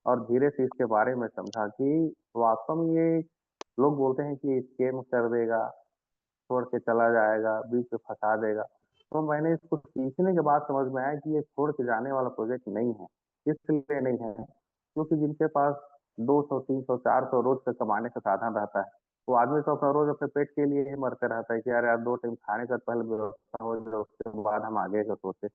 और धीरे से इसके बारे में समझा कि वास्तव में ये लोग बोलते हैं कि स्कैम कर देगा, छोड़ के चला जाएगा, बीच में फँसा देगा। तो मैंने इसको सीखने के बाद समझ में आया कि ये छोड़ के जाने वाला प्रोजेक्ट नहीं है। इसलिए नहीं है, क्योंकि जिनके पास 200, 300, 400 रोज़ का कमाने का साधन रहता है, वो आदमी तो अपना रोज़ अपने पेट के लिए ही मरते रहता है कि यार यार 2 टाइम खाने का पहले व्यवस्था हो जाए, उसके बाद हम आगे का सोचे।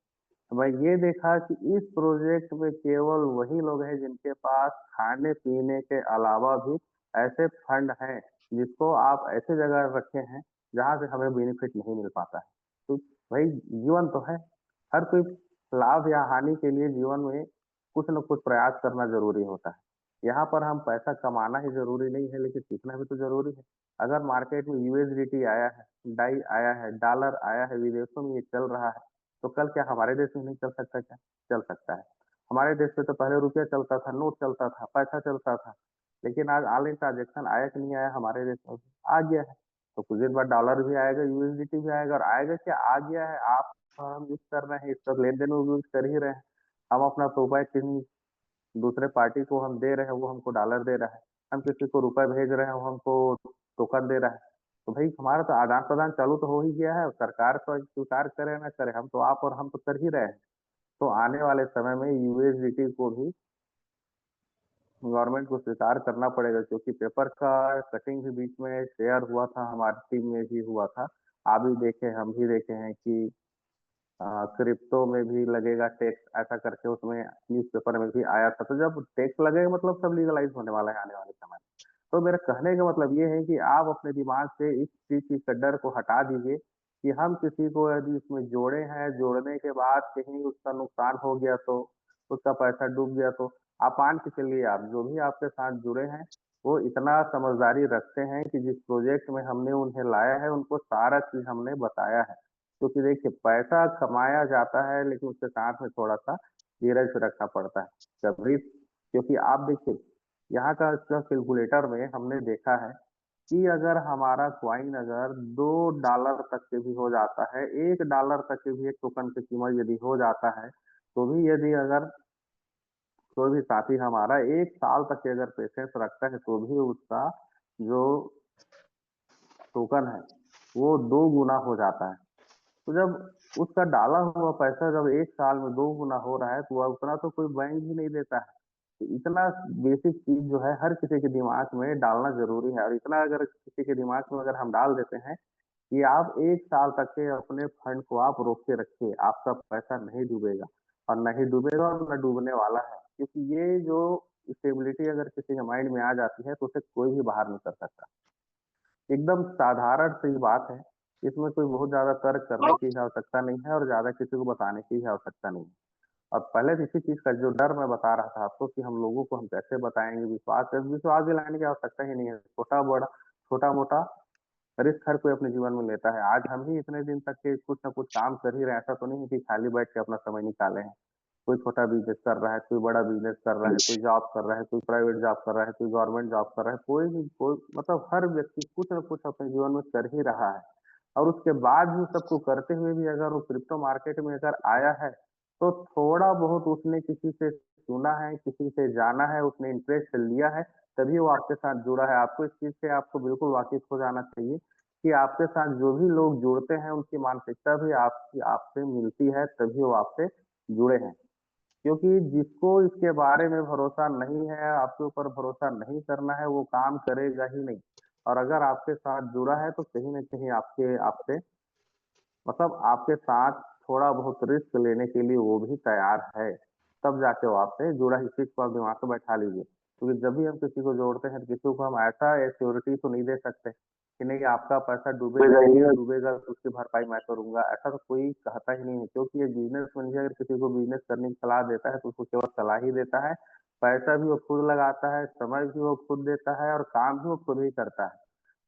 तो मैं ये देखा कि इस प्रोजेक्ट में केवल वही लोग हैं जिनके पास खाने-पीने के अलावा भी ऐसे फंड हैं, जिसको आप ऐसे जगह रखे हैं, जहाँ से हमें बेनिफिट नहीं मिल पाता है। तो भाई जीवन तो है, हर कोई लाभ या हानि के लिए जीवन में कुछ न कुछ प्रयास करना ज़रूरी होता है। यहाँ पर हम पैसा कमाना ही ज़रूरी नहीं है, लेकिन सीखना भी तो ज़रूरी है। अगर मार्केट में यूएसडीटी आया है, डाई आया है, डॉलर आया है, विदेशों में ये चल रहा है, तो कल क्या हमारे देश में नहीं चल सकता क्या? चल सकता है। हमारे देश में तो पहले रुपया चलता था, नोट चलता था, पैसा चलता था, लेकिन आज ऑनलाइन ट्रांज़ैक्शन आया कि नहीं आया हमारे देश में? आ गया है। तो कुछ दिन बाद डॉलर भी आएगा, यूएसडीटी भी आएगा और आएगा क्या? आ गया है। आप हम यूज़ कर रहे हैं, इसका लेन-देन वो यूज़ कर ही रहे हैं। हम अपना रुपए किसी दूसरे पार्टी को हम दे रहे हैं, वो हमको डॉलर दे रहा है। हम किसी को रुपए भेज रहे हैं, वो हमको टोकन दे रहा है। तो भाई हमारा तो आदान-प्रदान चालू तो हो ही गया है, सरकार तो स्वीकार करे ना करे, हम तो आप और हम तो कर ही रहे हैं। तो आने वाले समय में यूएसडीटी को भी गवर्नमेंट को स्वीकार करना पड़ेगा, क्योंकि पेपर का कटिंग भी बीच में शेयर हुआ था, हमारी टीम में भी हुआ था। आप भी देखे, हम भी देखे हैं कि क्रिप्टो में भी लगेगा टैक्स, ऐसा करके उसमें न्यूज़पेपर में भी आया था। तो जब टैक्स लगेगा मतलब सब लीगलाइज़ होने वाला है आने वाले समय में। तो मेरा कहने का मतलब ये है कि आप अपने दिमाग से इस चीज़ के डर को हटा दीजिए कि हम किसी को यदि इसमें जोड़े हैं, जोड़ने के बाद कहीं उसका नुकसान हो गया तो, उसका पैसा डूब गया तो, आप मान के चलिए, आप जो भी आपके साथ जुड़े हैं, वो इतना समझदारी रखते हैं कि जिस प्रोजेक्ट में हमने उन्हें लाया है, उनको सारा चीज़ हमने बताया है। क्योंकि देखिए पैसा कमाया जाता है, लेकिन उसके साथ में थोड़ा-सा धीरज भी रखना पड़ता है। कभी क्योंकि आप देखिए, यहाँ का कैलकुलेटर में हमने देखा है कि अगर हमारा कॉइन अगर $2 तक के भी हो जाता है, $1 तक के भी एक टोकन की कीमत यदि हो जाता है, तो भी यदि अगर कोई भी साथी हमारा 1 साल तक के अगर पेशेंस रखता है, तो भी उसका जो टोकन है, वो 2 गुना हो जाता है। तो जब उसका डाला हुआ पैसा जब 1 साल में 2 गुना हो रहा है, तो वह उतना तो कोई बैंक भी नहीं देता है। तो इतना बेसिक चीज़ जो है हर किसी के दिमाग में डालना ज़रूरी है, और इतना अगर किसी के दिमाग में अगर हम डाल देते हैं कि आप 1 साल तक के अपने फंड को आप रोक के रखिए, आपका पैसा नहीं डूबेगा और नहीं डूबेगा और ना डूबने वाला है। क्योंकि ये जो स्टेबिलिटी अगर किसी के माइंड में आ जाती है, तो उसे कोई भी बाहर नहीं कर सकता। एकदम साधारण सी बात है, इसमें कोई बहुत ज़्यादा तर्क करने की आवश्यकता नहीं है और ज़्यादा किसी को बताने की भी आवश्यकता नहीं है। और पहले तो इसी चीज़ का जो डर मैं बता रहा था आपको कि हम लोगों को हम कैसे बताएँगे, विश्वास दिलाने की आवश्यकता ही नहीं है। छोटा-बड़ा, छोटा-मोटा रिस्क हर कोई अपने जीवन में लेता है। आज हम ही इतने दिन तक के कुछ न कुछ काम कर ही रहे हैं, ऐसा तो नहीं है कि खाली बैठ के अपना समय निकाले हैं। कोई छोटा बिज़नेस कर रहा है, कोई बड़ा बिज़नेस कर रहा है, कोई जॉब कर रहा है, कोई प्राइवेट जॉब कर रहा है, कोई गवर्नमेंट जॉब कर रहा है, कोई मतलब हर व्यक्ति कुछ न कुछ अपने जीवन में कर ही रहा है। और उसके बाद भी सबको करते हुए भी अगर वो क्रिप्टो मार्केट में अगर आया है, तो थोड़ा बहुत उसने किसी से सुना है, किसी से जाना है, उसने इंटरेस्ट लिया है, तभी वो आपके साथ जुड़ा है। आपको इस चीज़ से आपको बिल्कुल वाकिफ़ हो जाना चाहिए कि आपके साथ जो भी लोग जुड़ते हैं, उनकी मानसिकता भी आपकी आपसे मिलती है, तभी वो आपसे जुड़े हैं। क्योंकि जिसको इसके बारे में भरोसा नहीं है, आपके ऊपर भरोसा नहीं करना है, वो काम करेगा ही नहीं। और अगर आपके साथ जुड़ा है, तो कहीं न कहीं आपके आपसे मतलब आपके साथ थोड़ा बहुत रिस्क लेने के लिए वो भी तैयार है। तब जाके वो आपसे जुड़ा है, इस चीज़ को आप दिमाग में बैठा लीजिए। क्योंकि जब भी हम किसी को जोड़ते हैं, तो किसी को हम ऐसा एश्योरिटी तो नहीं दे सकते कि नहीं आपका पैसा डूबेगा ही नहीं, डूबेगा तो उसकी भरपाई मैं करूँगा, ऐसा तो कोई कहता ही नहीं है। क्योंकि ये बिज़नेसमैन भी अगर किसी को बिज़नेस करने की सलाह देता है, तो उसको केवल सलाह ही देता है, पैसा भी वो खुद लगाता है, समय भी वो खुद देता है और काम भी वो खुद ही करता है।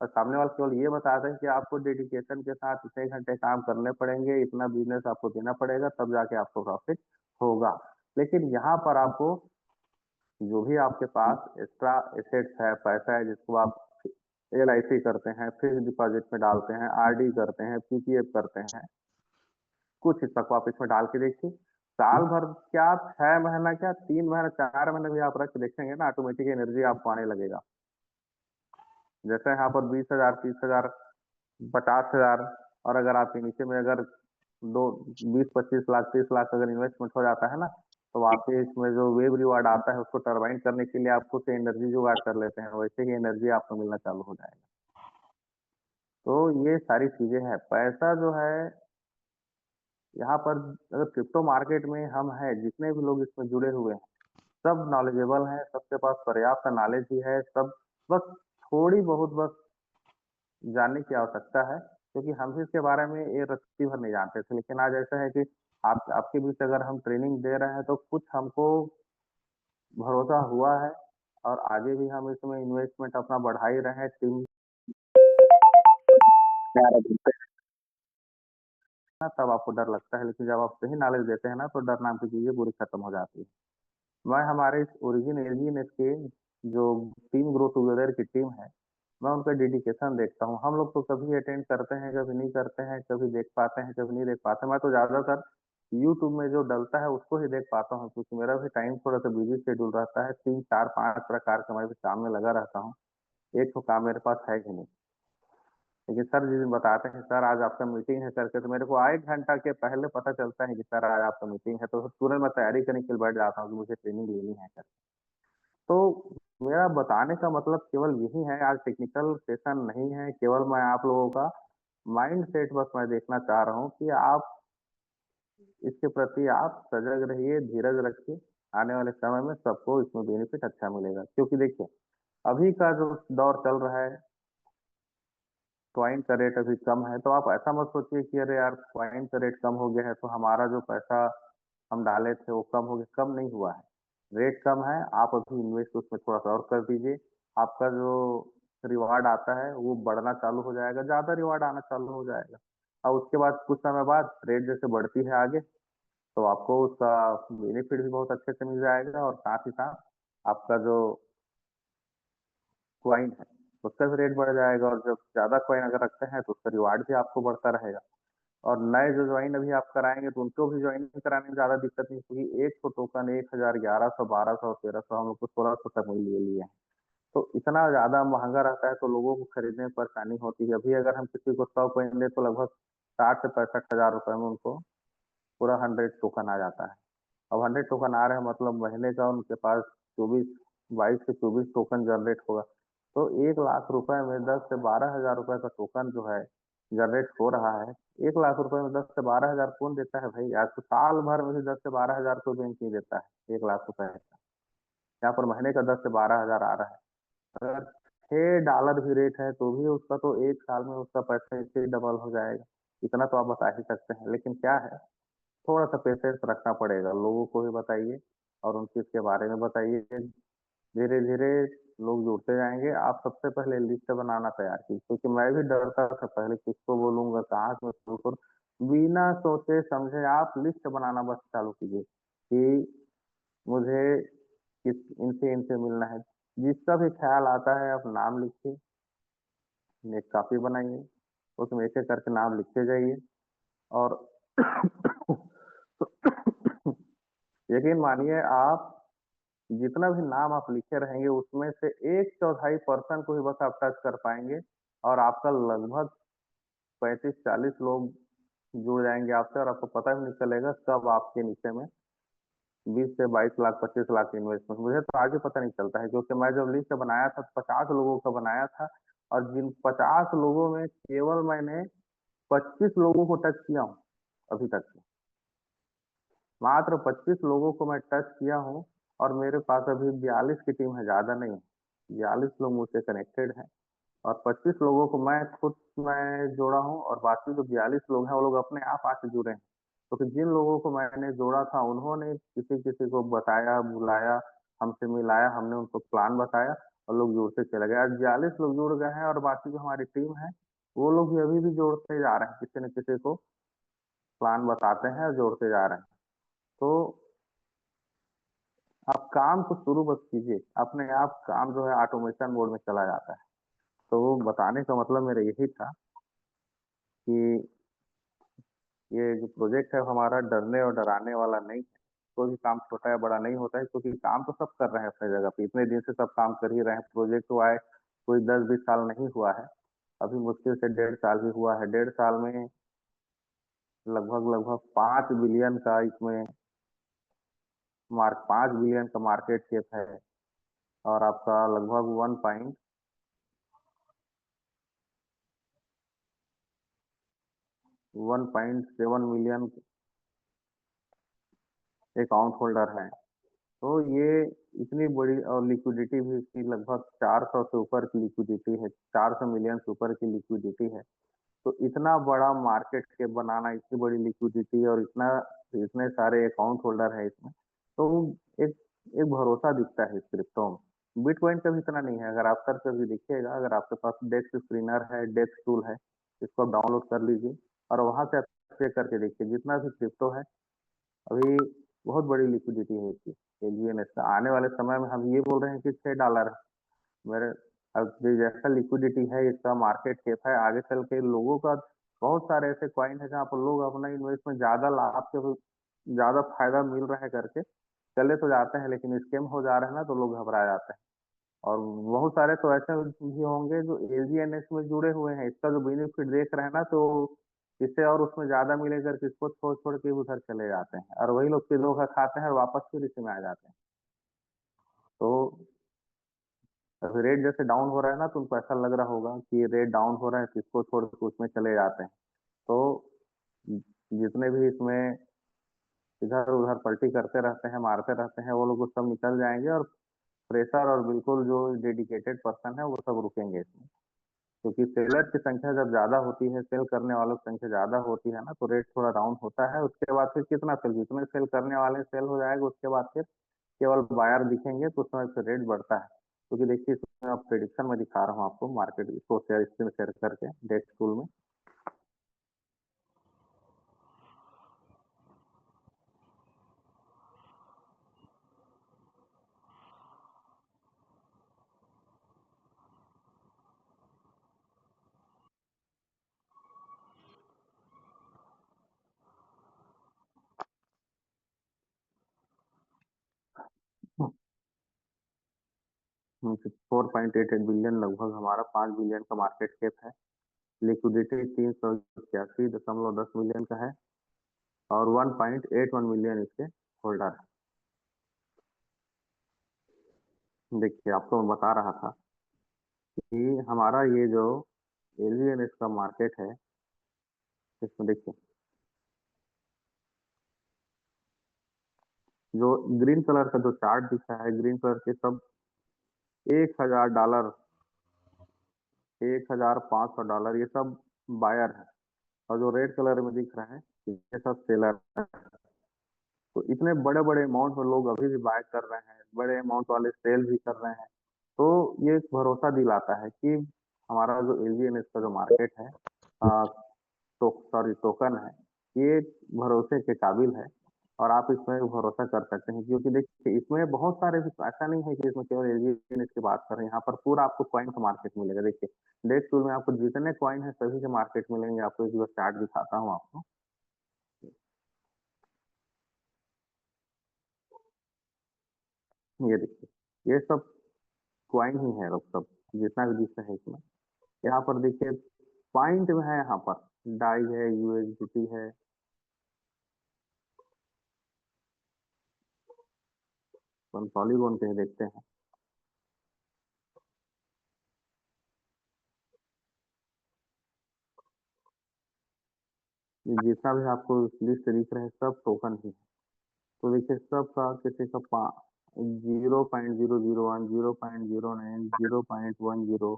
और सामने वाला केवल ये बताता है कि आपको डेडिकेशन के साथ इतने घंटे काम करने पड़ेंगे, इतना बिज़नेस आपको देना पड़ेगा, तब जाके आपको प्रॉफ़िट होगा। लेकिन यहाँ पर आपको जो भी आपके पास एक्स्ट्रा एसेट्स है, पैसा है जिसको आप एलआईसी करते हैं, फिक्स्ड डिपॉज़िट में डालते हैं, आरडी करते हैं, पीपीएफ करते हैं, कुछ हिस्सा को आप इसमें डाल के देखिए। साल भर क्या, 6 महीना क्या, 3 महीना 4 महीने भी आप रख के देखेंगे ना, ऑटोमेटिक एनर्जी आपको आने लगेगा। जैसे यहाँ पर 20,000, 30,000, 50,000, और अगर आपके नीचे में अगर दो 20-25 लाख, 30 लाख अगर इन्वेस्टमेंट हो जाता है ना, तो आपके इसमें जो वेब रिवार्ड आता है उसको टरबाइन करने के लिए आप खुद से एनर्जी जुगाड़ कर लेते हैं, वैसे ही एनर्जी आपको मिलना चालू हो जाएगा। तो ये सारी चीजें हैं, पैसा जो है यहाँ पर, अगर क्रिप्टो मार्केट में हम हैं, जितने भी लोग इसमें जुड़े हुए हैं, सब नॉलेजेबल हैं, सबके पास पर्याप्त नॉलेज ही है, सब बस थोड़ी बहुत बस जानने की आवश्यकता है, क्योंकि हम भी इसके बारे में ये रत्ती भर नहीं जानते थे। लेकिन आज ऐसा है कि आप आपके बीच अगर हम ट्रेनिंग दे रहे हैं तो कुछ हमको भरोसा हुआ है, और आगे भी हम इसमें इन्वेस्टमेंट अपना बढ़ा ही रहे हैं। टीम तब आपको डर लगता है, लेकिन जब आप सही नॉलेज देते हैं ना, तो डर नाम की चीजें पूरी खत्म हो जाती है। मैं हमारे इस ओरिजिन एजीनेस के जो टीम ग्रो टुगेदर की टीम है, मैं उनका डेडिकेशन देखता हूँ। हम लोग तो कभी अटेंड करते हैं, कभी नहीं करते हैं, कभी देख पाते हैं, कभी नहीं देख पाते। मैं तो ज्यादातर यूट्यूब में जो डलता है उसको ही देख पाता हूँ, क्योंकि मेरा भी टाइम थोड़ा सा बिजी शेड्यूल रहता है, 3 4 5 प्रकार का मैं भी काम में लगा रहता हूँ। एक तो काम मेरे पास है ही नहीं। लेकिन सर जिस दिन बताते हैं सर आज आपका मीटिंग है करके, तो मेरे को 1 घंटा के पहले पता चलता है कि सर आज आपका मीटिंग है, तो तुरंत मैं तैयारी करने के लिए बैठ जाता हूँ कि मुझे ट्रेनिंग लेनी है सर। तो मेरा बताने का मतलब केवल यही है, आज टेक्निकल सेशन नहीं है, केवल मैं आप लोगों का माइंड सेट बस मैं देखना चाह रहा हूँ कि आप इसके प्रति आप सजग रहिए, धीरज रखिए। आने वाले समय में सबको इसमें बेनिफिट अच्छा मिलेगा, क्योंकि देखिए अभी का जो दौर चल रहा है, क्वाइन का रेट अभी कम है, तो आप ऐसा मत सोचिए कि अरे यार क्वाइन का रेट कम हो गया है तो हमारा जो पैसा हम डाले थे वो कम हो गया। कम नहीं हुआ है, रेट कम है। आप अभी इन्वेस्ट उसमें थोड़ा सा और कर दीजिए, आपका जो रिवार्ड आता है वो बढ़ना चालू हो जाएगा, ज्यादा रिवार्ड आना चालू हो जाएगा। और उसके बाद कुछ समय बाद रेट जैसे बढ़ती है आगे, तो आपको उसका बेनिफिट भी बहुत अच्छे से मिल जाएगा, और साथ ही साथ आपका जो क्वाइन है उसका भी रेट बढ़ जाएगा, और जब ज्यादा क्वाइन अगर रखते हैं तो उसका रिवार्ड भी आपको बढ़ता रहेगा। और नए जो ज्वाइन अभी आप कराएंगे तो उनको भी ज्वाइन कराने में ज्यादा दिक्कत नहीं, क्योंकि 100 टोकन 1,000, 1100, 1200, 1300, हम लोग को 1600 तक मिल लिए लिए हैं। तो इतना ज्यादा महंगा रहता है तो लोगों को खरीदने में परेशानी होती है। अभी अगर हम किसी को 100 कॉइन दे तो लगभग 60 से 65 हजार रुपए में उनको पूरा 100 टोकन आ जाता है। अब 100 टोकन आ रहे हैं मतलब महीने का उनके पास 22 से 24 टोकन जनरेट होगा। तो 1 लाख रुपए में 10 से 12 हजार रुपए का टोकन जो है जनरेट हो रहा है। 1 लाख रुपए में 10 से 12 हजार कौन देता है भाई? आज तो साल भर में भी 10 से 12 हजार कोई बैंक नहीं देता है 1 लाख रुपए का। यहाँ पर महीने का 10 से 12 हजार आ रहा है। अगर $6 भी रेट है तो भी उसका तो एक साल में उसका पैसा इससे डबल हो जाएगा। इतना तो आप बता ही सकते हैं, लेकिन क्या है, थोड़ा सा पेशेंस रखना पड़ेगा। लोगों को भी बताइए और उन चीज के बारे में बताइए। धीरे धीरे लोग जुड़ते जाएंगे। आप सबसे पहले लिस्ट बनाना तैयार कीजिए, क्योंकि मैं भी डरता था पहले, किसको बोलूंगा, कहाँ से शुरू करूँ। बिना सोचे समझे आप लिस्ट बनाना बस चालू कीजिए कि मुझे किस इनसे इनसे मिलना है। जिसका भी ख्याल आता है आप नाम लिखिए, एक कॉपी बनाइए, उसमें एक एक करके नाम लिखते जाइए। और यकीन मानिए आप जितना भी नाम आप लिखे रहेंगे उसमें से 1/4% को ही बस आप टच कर पाएंगे, और आपका लगभग 35-40 लोग जुड़ जाएंगे आपसे, और आपको पता भी नहीं चलेगा कब आपके नीचे में 20 से 22 लाख, 25 लाख इन्वेस्टमेंट। मुझे तो आगे पता नहीं चलता है, क्योंकि मैं जब लिस्ट बनाया था तो 50 लोगों का बनाया था, और जिन 50 लोगों में केवल मैंने 25 लोगों को टच किया हूँ अभी तक। मात्र 25 लोगों को मैं टच किया हूँ, और मेरे पास अभी 42 की टीम है, ज्यादा नहीं। 42 लोग मुझसे कनेक्टेड हैं, और 25 लोगों को मैं खुद मैं जोड़ा हूँ, और बाकी जो 42 लोग हैं वो लोग अपने आप आके जुड़े हैं। तो फिर जिन लोगों को मैंने जोड़ा था उन्होंने किसी किसी को बताया, बुलाया, हमसे मिलाया, हमने उनको प्लान बताया, और लोग जुड़ते चले गए। आज 42 लोग जुड़ गए हैं, और बाकी जो हमारी टीम है वो लोग भी अभी भी जोड़ते जा रहे हैं, किसी न किसी को प्लान बताते हैं और जोड़ते जा रहे हैं। तो आप काम को शुरू बस कीजिए, अपने आप काम जो है ऑटोमेशन मोड में चला जाता है। तो वो बताने का मतलब मेरा यही था कि ये जो प्रोजेक्ट है हमारा डरने और डराने वाला नहीं है। कोई भी काम छोटा या बड़ा नहीं होता है, क्योंकि काम तो सब कर रहे हैं अपनी जगह पे, इतने दिन से सब काम कर ही रहे हैं। प्रोजेक्ट तो आए कोई 10-20 साल नहीं हुआ है, अभी मुश्किल से 1.5 साल ही हुआ है। 1.5 साल में लगभग लगभग 5 बिलियन का इसमें 5 बिलियन का मार्केट कैप है। और आपका लगभग 1.7 मिलियन अकाउंट होल्डर हैं। तो ये इतनी बड़ी, और लिक्विडिटी भी इसकी लगभग 400 से ऊपर की लिक्विडिटी है, 400 मिलियन से ऊपर की लिक्विडिटी है। तो इतना बड़ा मार्केट के बनाना, इतनी बड़ी लिक्विडिटी और इतना इतने सारे अकाउंट होल्डर है इसमें, तो एक एक भरोसा दिखता है इस क्रिप्टो में। बिटकॉइन का भी इतना नहीं है। अगर आप सर्च करके देखिएगा, अगर आपके पास डेस्क स्क्रीनर है, डेस्क टूल है, इसको आप डाउनलोड कर लीजिए और वहां से आप चेक करके देखिए, जितना भी क्रिप्टो है अभी बहुत बड़ी लिक्विडिटी है इसकी। एलजीएनएस का आने वाले समय में हम ये बोल रहे हैं कि $6 मेरे, अब ये जैसा लिक्विडिटी है, इसका मार्केट कैप है, आगे चल के लोगों का बहुत सारे ऐसे कॉइन है जहाँ पर लोग अपना इन्वेस्टमेंट ज्यादा लाभ के, ज्यादा फायदा मिल रहा है करके चले तो जाते हैं, लेकिन स्कैम हो जा रहा है ना तो लोग घबरा जाते हैं। और बहुत सारे तो ऐसे भी होंगे जो एलजीएनएस में जुड़े हुए हैं, इसका जो बेनिफिट देख रहे हैं ना, तो इससे और उसमें ज्यादा मिलेगा कि इसको छोड़ छोड़ के उधर चले जाते हैं, और वही लोग फिर धोखा खाते हैं और वापस फिर इसी में आ जाते हैं। तो अभी रेट जैसे डाउन हो रहा है ना, तो उनको ऐसा लग रहा होगा कि रेट डाउन हो रहा है, तो इसको छोड़ के उसमें चले जाते हैं। तो जितने भी इसमें इधर उधर पलटी करते रहते हैं, मारते रहते हैं, वो लोग सब निकल जाएंगे, और प्रेशर और बिल्कुल जो डेडिकेटेड पर्सन है वो सब रुकेंगे इसमें। क्योंकि सेलर की संख्या जब ज्यादा होती है, सेल करने वालों की संख्या ज्यादा होती है ना, तो रेट थोड़ा डाउन होता है। उसके बाद फिर कितना सेल, जितने सेल करने वाले सेल हो जाएगा, उसके बाद फिर केवल बायर दिखेंगे, तो उस समय फिर रेट बढ़ता है। क्योंकि देखिए इसमें आप प्रेडिक्शन में दिखा रहा हूँ आपको, मार्केट इसको शेयर स्क्रीन शेयर करके डेस्क टूल में। 4.88 बिलियन लगभग हमारा 5 बिलियन का मार्केट कैप है। लिक्विडिटी 381.10 मिलियन का है, और 1.81 मिलियन इसके होल्डर है। देखिए आपको मैं बता रहा था कि हमारा ये जो एलियन इसका मार्केट है, इसमें देखिए जो ग्रीन कलर का जो चार्ट दिख रहा है, ग्रीन कलर के सब $1,000, $1,500, ये सब बायर है। और जो रेड कलर में दिख रहा है, ये सब सेलर है। तो इतने बड़े बड़े अमाउंट में लोग अभी भी बाय कर रहे हैं, बड़े अमाउंट वाले सेल भी कर रहे हैं। तो ये एक भरोसा दिलाता है कि हमारा जो एलजीएनएस का जो मार्केट है, तो सॉरी टोकन है, ये भरोसे के काबिल है। और आप इसमें भरोसा कर सकते हैं, क्योंकि देखिए इसमें बहुत सारे, ऐसा नहीं है कि इसमें केवल एलजीएनएस की बात कर रहे हैं, यहाँ पर पूरा आपको कॉइन का मार्केट मिलेगा। देखिए डेस्क टूल में आपको जितने कॉइन है सभी के मार्केट मिलेंगे। आपको एक बार चार्ट दिखाता हूँ आपको। ये देखिए, ये सब क्वाइन ही है लोग सब, जितना भी दिखता है इसमें। यहाँ पर देखिए पॉइंट में है, यहाँ पर डाई है, यूएसडीटी है। हम पॉलीगॉन के ही देखते हैं। ये जितना भी आपको लिस्ट दिख रहा है सब टोकन ही है। तो देखिए सबका किसी का 0.001, 0.09, 0.10।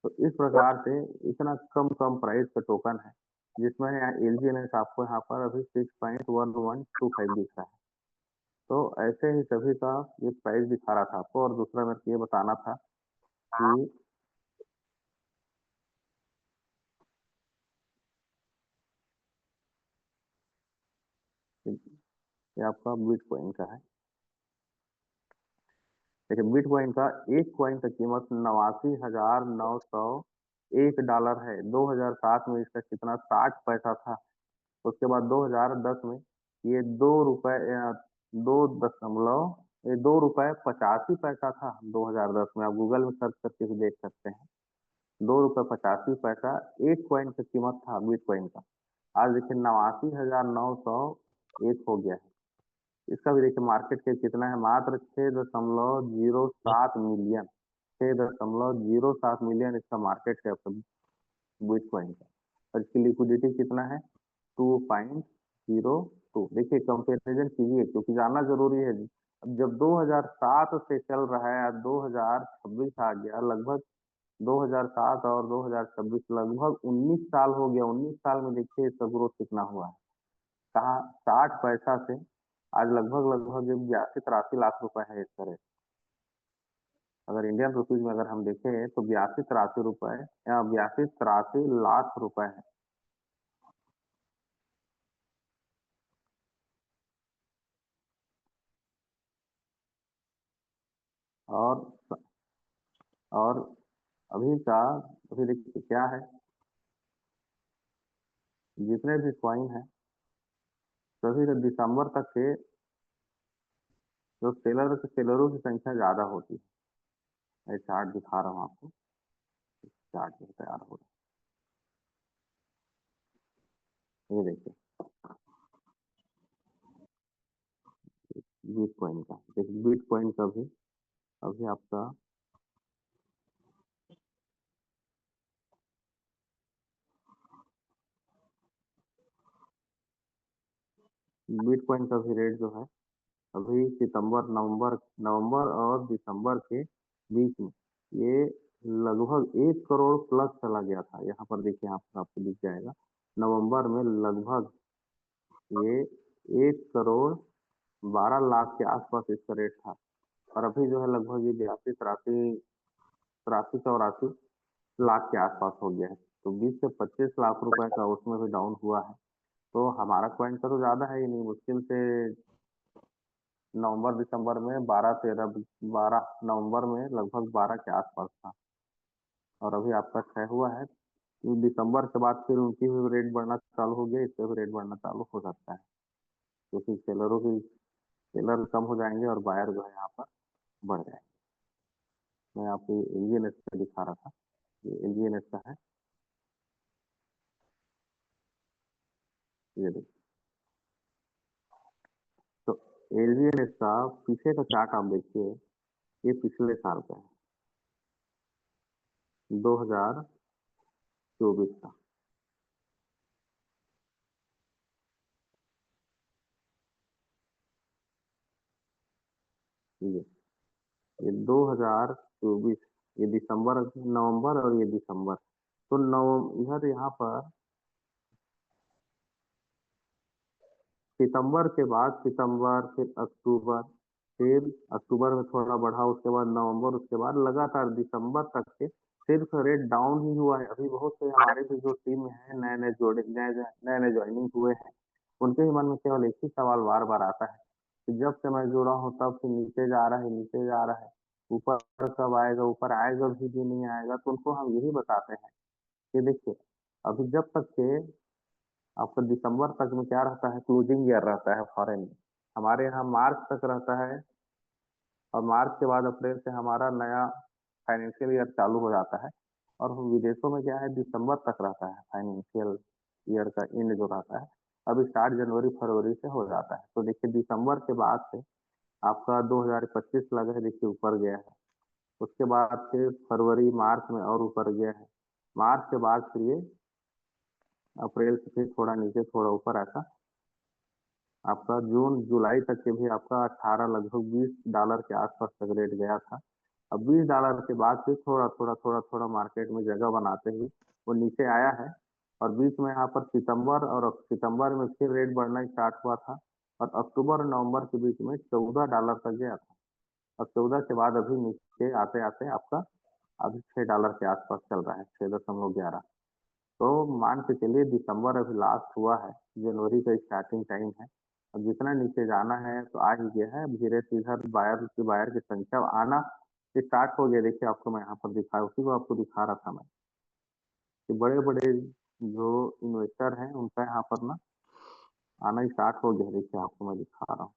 तो इस प्रकार से इतना कम कम प्राइस का टोकन है, जिसमें एलजीएनएस आपको यहाँ पर अभी 6.1125 दिख रहा है। तो ऐसे ही सभी का ये प्राइस दिखा रहा था आपको। और दूसरा मेरे को ये बताना था कि ये आपका बिटकॉइन का है। देखिए बिटकॉइन का एक कॉइन का कीमत 89,900 $1 है। 2007 में इसका कितना 60 पैसा था। उसके बाद 2010 में ये 2 रुपए 2 दशमलव ये 2 रुपए 85 पैसा था 2010 में। आप गूगल में सर्च करके भी देख सकते हैं। 2 रुपए 85 पैसा एक कॉइन की कीमत था बिटकॉइन का। आज देखिए 89,901 हो गया है। इसका भी देखिए मार्केट कैप कितना है, मात्र 6.07 मिलियन। 6.07 मिलियन इसका मार्केट कैप है बिटकॉइन का। और इसकी लिक्विडिटी कितना है, 2.02। देखिए कंपेरिजन कीजिए क्योंकि जानना जरूरी है। अब जब 2007 से चल रहा है, आज 2026 आ गया, लगभग 2007 और 2026 लगभग 19 साल हो गया। 19 साल में देखिए इसका ग्रोथ कितना हुआ है। कहाँ 60 पैसा से आज लगभग लगभग 82-83 लाख रुपए है इसका रेट। अगर इंडियन रुपीज में अगर हम देखें तो 82-83 रुपए या 82-83 लाख रुपए है। और और अभी का अभी देखिए क्या है, जितने भी कॉइन है सभी का दिसंबर तक के जो सेलरों की संख्या ज्यादा होती है। मैं चार्ट दिखा रहा हूँ आपको, चार्ट जो तैयार हो रहा है ये देखिए बिटकॉइन का। देखिए बिटकॉइन का भी अभी आपका बिटकॉइन का भी रेट जो है अभी सितंबर नवंबर नवंबर और दिसंबर के बीच में ये लगभग 1 करोड़ प्लस चला गया था। यहाँ पर देखिए आपको दिख जाएगा, नवंबर में लगभग ये 1 करोड़ 12 लाख के आसपास इसका रेट था। और अभी जो है लगभग ये 83-84 लाख के आसपास हो गया है। तो 20 से 25 लाख रुपए का उसमें भी डाउन हुआ है। तो हमारा कॉइन का तो ज्यादा है ही नहीं, मुश्किल से नवंबर दिसंबर में 12 नवंबर में लगभग 12 के आसपास था। और अभी आपका क्षय हुआ है। तो दिसंबर के बाद फिर उनकी भी रेट बढ़ना चालू हो गया, इसका भी रेट बढ़ना चालू हो सकता है क्योंकि सेलर कम हो जाएंगे और बायर जो है यहाँ पर बढ़ जाएंगे। मैं आपको एलजीएनएस पे दिखा रहा था, ये एलजीएनएस का है, ये देखिए। तो एलजीएनएस का पीछे का चार्ट आप देखिए, ये पिछले साल का है 2024 का। ये 2024, ये दिसंबर नवंबर और ये दिसंबर। तो इधर यहाँ पर सितंबर के बाद सितंबर, फिर अक्टूबर में थोड़ा बढ़ा, उसके बाद नवंबर, उसके बाद लगातार दिसंबर तक के सिर्फ रेट डाउन ही हुआ है। अभी बहुत से हमारे भी जो टीम में है, नए नए ज्वाइनिंग हुए हैं, उनके ही मन में केवल एक ही सवाल बार बार आता है कि जब से मैं जुड़ा हूँ तब से नीचे जा रहा है, नीचे जा रहा है, ऊपर कब आएगा, ऊपर आएगा भी नहीं आएगा। तो उनको हम यही बताते हैं कि देखिए अभी जब तक के आपका दिसंबर तक में क्या रहता है, क्लोजिंग ईयर रहता है फॉरेन में। हमारे यहाँ मार्च तक रहता है और मार्च के बाद अप्रैल से हमारा नया फाइनेंशियल ईयर चालू हो जाता है। और विदेशों में क्या है, दिसंबर तक रहता है फाइनेंशियल ईयर का एंड जो रहता है। अभी स्टार्ट जनवरी फरवरी से हो जाता है। तो देखिए दिसंबर के बाद से आपका 2025 लगा है, देखिए ऊपर गया है। उसके बाद फिर फरवरी मार्च में और ऊपर गया है। मार्च के बाद फिर ये अप्रैल से फिर थोड़ा नीचे थोड़ा ऊपर, ऐसा आपका जून जुलाई तक के भी आपका 18 लगभग $20 के आसपास तक रेट गया था। अब $20 के बाद फिर थोड़ा मार्केट में जगह बनाते हुए वो नीचे आया है। और बीच में यहाँ पर सितंबर में फिर रेट बढ़ना स्टार्ट हुआ था। और अक्टूबर और नवंबर के बीच में $14 तक गया था। और 14 के बाद अभी नीचे आते आते आपका अभी $6 के आसपास चल रहा है, 6.11। तो मान के चलिए दिसंबर अभी लास्ट हुआ है, जनवरी का स्टार्टिंग टाइम है। अब जितना नीचे जाना है तो आ ही गया है। अब धीरे से इधर बायर की संख्या आना स्टार्ट हो गया। देखिए आपको मैं यहाँ पर दिखा, उसी को आपको दिखा रहा था मैं। कि बड़े-बड़े जो इन्वेस्टर हैं उनका यहाँ पर ना आना स्टार्ट हो गया है। देखिए आपको मैं दिखा रहा हूँ।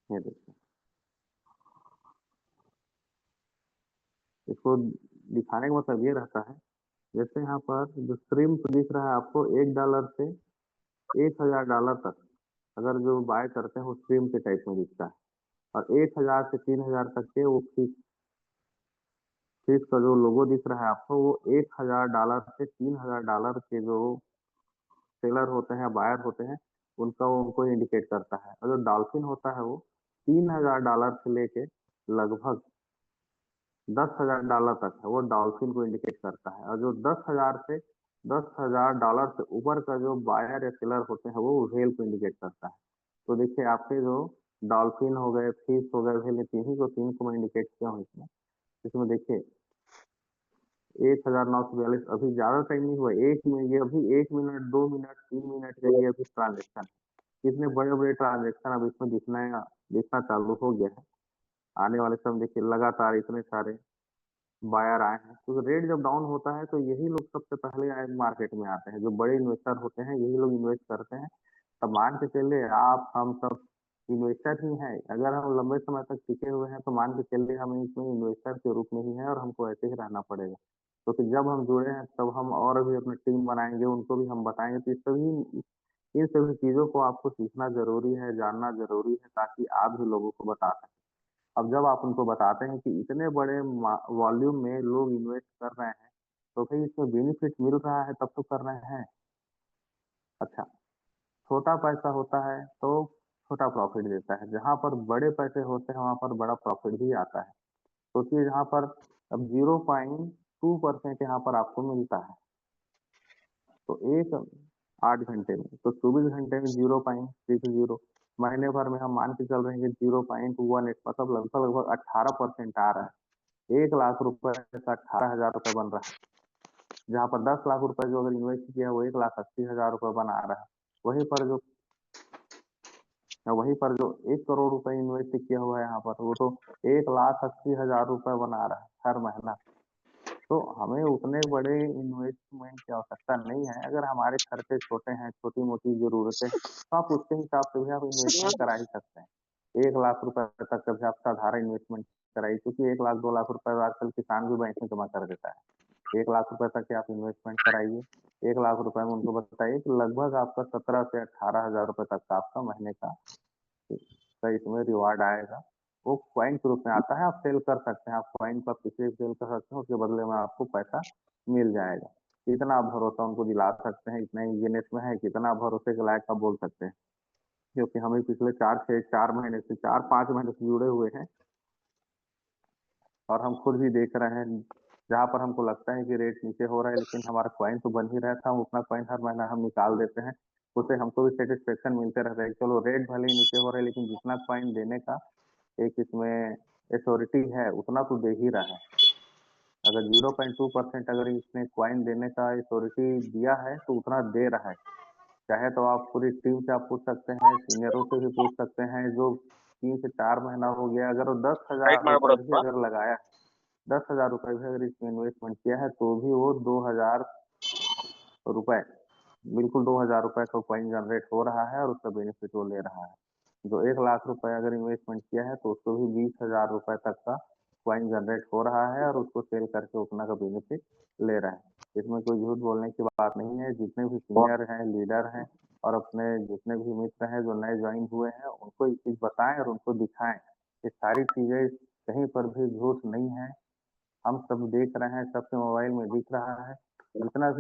ये देखिए, इसको दिखाने का मतलब ये रहता है, जैसे यहाँ पर जो श्रिम्प दिख रहा है आपको $1 से $1000 तक, अगर जो बाय करते हैं वो श्रिम्प के टाइप में दिखता है। और 1000 से 3000 तक के वो फिश का जो लोगो दिख रहा है आपको, वो $1000 से $3000 के जो सेलर होते हैं, बायर होते हैं, उनका वो उनको इंडिकेट करता है। और जो डॉल्फिन होता है वो $3000 से लेके लगभग $10,000 तक है, वो डॉल्फिन को इंडिकेट करता है। और जो 10,000 से ऊपर का जो बायर या सेलर होते हैं, वो व्हेल को इंडिकेट करता है। तो देखिए आपके जो डॉल्फिन हो गए, फिश हो गए, व्हेल, तीन को मैं इंडिकेट किया हूँ इसमें। इसमें देखिए 1942 अभी ज्यादा टाइम नहीं हुआ, एक में ये अभी 1 मिनट, 2 मिनट, 3 मिनट के लिए अभी ट्रांजेक्शन, कितने बड़े बड़े ट्रांजेक्शन अब इसमें दिखना चालू हो गया है। आने वाले समय देखिए लगातार इतने सारे बायर आए हैं, क्योंकि रेट जब डाउन होता है तो यही लोग सबसे पहले आए मार्केट में आते हैं, जो बड़े इन्वेस्टर होते हैं यही लोग इन्वेस्ट करते हैं। तब मान के चलिए आप हम सब इन्वेस्टर ही हैं, अगर हम लंबे समय तक टिके हुए हैं तो मान के चलिए हमें इसमें इन्वेस्टर के रूप में ही है और हमको ऐसे ही रहना पड़ेगा। क्योंकि जब हम जुड़े हैं तब हम और भी अपनी टीम बनाएंगे, उनको भी हम बताएंगे, तो इन सभी चीजों को आपको सीखना जरूरी है, जानना जरूरी है, ताकि आप भी लोगों को बता सकें। अब जब आप उनको बताते हैं कि इतने बड़े वॉल्यूम में लोग इन्वेस्ट कर रहे हैं, तो भाई इसमें बेनिफिट मिल रहा है तब तो कर रहे हैं। अच्छा, छोटा पैसा होता है तो छोटा प्रॉफिट देता है, जहां पर बड़े पैसे होते हैं वहां पर बड़ा प्रॉफिट भी आता है। सोचिए यहाँ पर अब 0.2% यहाँ पर आपको मिलता है, तो एक 8 घंटे में, तो 24 घंटे में 0.60, महीने भर में हम मान के चल रहे हैं कि 0.18, मतलब लगभग लगभग 18% आ रहा है। 1 लाख रुपए का 18,000 रुपए बन रहा है, जहाँ पर 10 लाख रुपए जो अगर इन्वेस्ट किया है वो 1,80,000 रुपए बना रहा है। वहीं पर जो वहीं पर जो 1 करोड़ रुपए इन्वेस्ट किया हुआ है यहाँ पर, वो तो 1,80,000 रुपए बना रहा है हर महीना। तो हमें उतने बड़े इन्वेस्टमेंट की आवश्यकता नहीं है। अगर हमारे खर्चे छोटे हैं, छोटी मोटी जरूरतें हैं, तो आप उसके हिसाब से भी आप इन्वेस्टमेंट करा ही सकते हैं। 1 लाख रुपए तक का भी आप साधारण इन्वेस्टमेंट कराइए, क्योंकि 1 लाख 2 लाख रुपए आजकल किसान भी बैंक में जमा कर देता है। 1 लाख रुपए तक के आप इन्वेस्टमेंट कराइए। 1 लाख रुपए में उनको बताइए कि लगभग आपका 17 से 18 हजार रुपए तक का आपका महीने का इसमें रिवार्ड आएगा। वो कॉइन के रूप में आता है, आप सेल कर सकते हैं, आप कॉइन को आप किसी भी सेल कर सकते हैं, उसके बदले में आपको पैसा मिल जाएगा। इतना आप भरोसा उनको दिला सकते हैं, इतना ईजीनेस में है, कितना भरोसे के लायक आप बोल सकते हैं। क्योंकि हमें पिछले 4 महीने से 4-5 महीने से जुड़े हुए हैं, और हम खुद भी देख रहे हैं, जहाँ पर हमको लगता है कि रेट नीचे हो रहा है लेकिन हमारा कॉइन तो बन ही रहा था, हम उतना कॉइन हर महीना हम निकाल देते हैं, उससे हमको भी सेटिस्फेक्शन मिलते रहता है कि चलो रेट भले ही नीचे हो रहा है लेकिन जितना कॉइन देने का एक इसमें एथॉरिटी है उतना तो दे ही रहा है। अगर 0.2% अगर इसने कॉइन देने का अथॉरिटी दिया है तो उतना दे रहा है। चाहे तो आप पूरी टीम से आप पूछ सकते हैं, सीनियरों से भी पूछ सकते हैं, जो 3 से 4 महीना हो गया, अगर वो दस ರೈಟ್ हजार रुपए भी ಮಾಡ್ಬಿಡತ್ತಪ್ಪ अगर लगाया, 10,000 रुपए भी अगर इसमें इन्वेस्टमेंट किया है, तो भी वो 2,000 रुपए, बिल्कुल 2,000 रुपए का कॉइन जनरेट हो रहा है और उसका बेनिफिट वो ले रहा है। जो 1 लाख रुपए अगर इन्वेस्टमेंट किया है तो उसको भी 20,000 रुपए तक का कॉइन जनरेट हो रहा है और उसको सेल करके उतना का बेनिफिट ले रहा है। इसमें कोई झूठ बोलने की बात नहीं है। जितने भी सीनियर हैं, लीडर हैं, और अपने जितने भी मित्र हैं जो नए ज्वाइन हुए हैं, उनको ये चीज बताएं और उनको दिखाएं। ये सारी चीजें कहीं पर भी झूठ नहीं है, हम सब देख रहे हैं, सबके मोबाइल में दिख रहा है। जितना भी